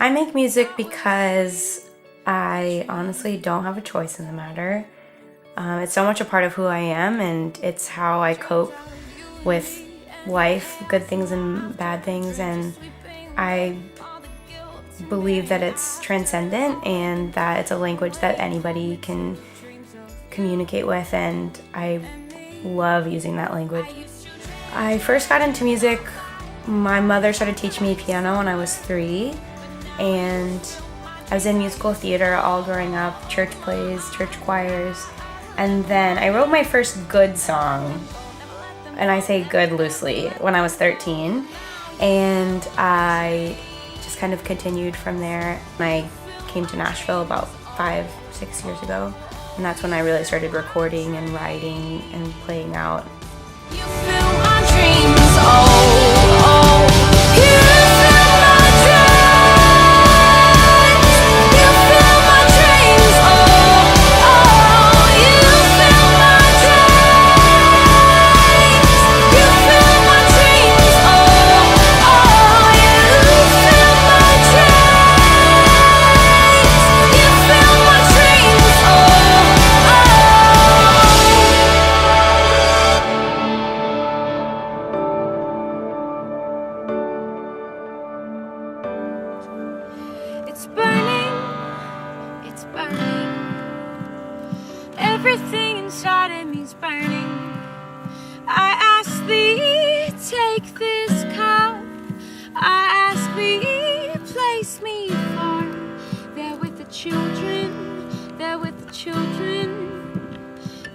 I make music because I honestly don't have a choice in the matter. It's so much a part of who I am, and it's how I cope with life, good things and bad things, and I believe that it's transcendent and that it's a language that anybody can communicate with, and I love using that language. I first got into music, my mother started teaching me piano when I was 3, and I was in musical theater all growing up, church plays, church choirs, and then I wrote my first good song, and I say good loosely, when I was 13, and I just kind of continued from there. I came to Nashville about 5-6 years ago, and that's when I really started recording and writing and playing out. You fill my dreams, oh, oh. You fill my dreams. You fill my dreams, oh, oh. You fill my dreams. You fill my dreams, oh, oh. You fill my dreams. You fill my dreams, oh, It's burning, it's burning. Everything inside of me's burning. I ask thee, take this cup. I ask thee, place me far. There with the children, there with the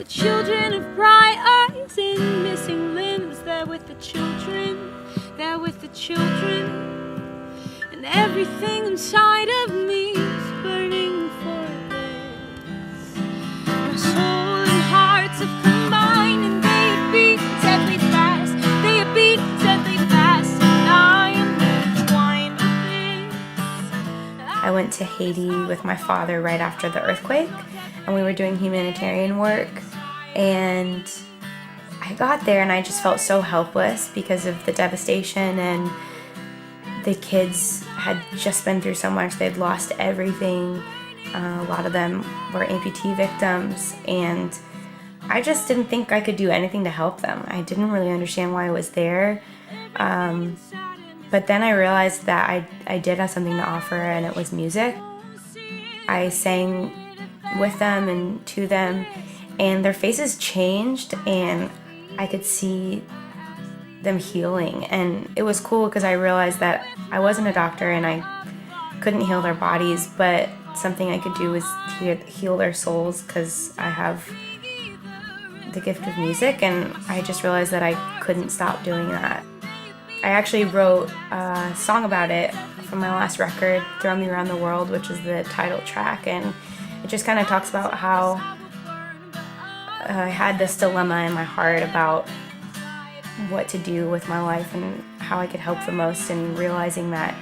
children of bright eyes and missing limbs. There with the children, there with the children. And everything inside of me is burning for this. My soul and hearts have combined, and they beat deadly fast. They beat deadly fast, and I am entwined with this. I went to Haiti with my father right after the earthquake, and we were doing humanitarian work, and I got there and I just felt so helpless because of the devastation, and the kids had just been through so much. They'd lost everything. A lot of them were amputee victims, and I just didn't think I could do anything to help them. I didn't really understand why I was there. But then I realized that I did have something to offer, and it was music. I sang with them and to them, and their faces changed, and I could see them healing. And it was cool because I realized that I wasn't a doctor and I couldn't heal their bodies, but something I could do was heal their souls, because I have the gift of music, and I just realized that I couldn't stop doing that. I actually wrote a song about it from my last record, Throw Me Around the World, which is the title track, and it just kind of talks about how I had this dilemma in my heart about what to do with my life and how I could help the most, and realizing that,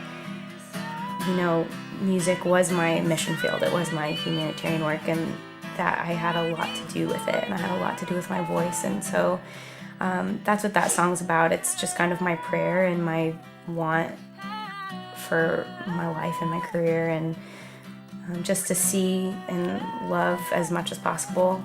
you know, music was my mission field, it was my humanitarian work, and that I had a lot to do with it, and I had a lot to do with my voice. And so that's what that song's about. It's just kind of my prayer and my want for my life and my career, and just to see and love as much as possible.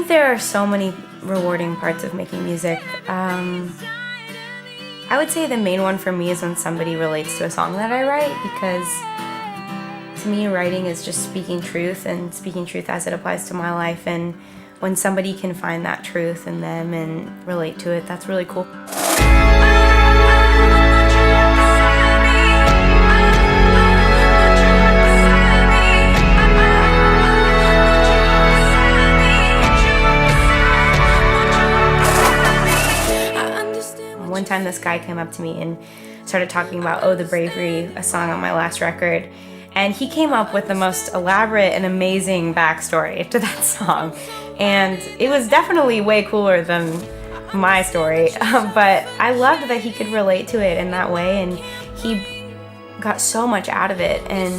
There are so many rewarding parts of making music. I would say the main one for me is when somebody relates to a song that I write, because To me, writing is just speaking truth, and speaking truth as it applies to my life. And when somebody can find that truth in them and relate to it, that's really cool. One time this guy came up to me and started talking about Oh the Bravery, a song on my last record. And he came up with the most elaborate and amazing backstory to that song. And it was definitely way cooler than my story. But I loved that he could relate to it in that way, and he got so much out of it. And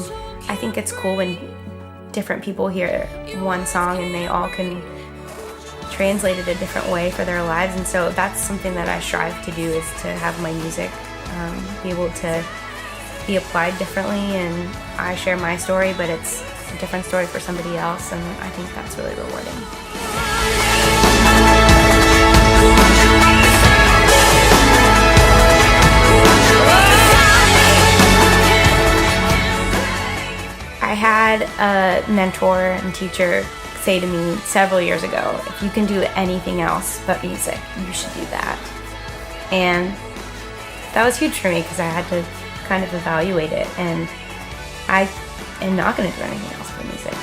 I think it's cool when different people hear one song and they all can translate it a different way for their lives. And so that's something that I strive to do, is to have my music be able to be applied differently. And I share my story, but it's a different story for somebody else, and I think that's really rewarding. I had a mentor and teacher say to me several years ago, if you can do anything else but music, you should do that. And that was huge for me, because I had to kind of evaluate it, and I am not going to do anything else but music.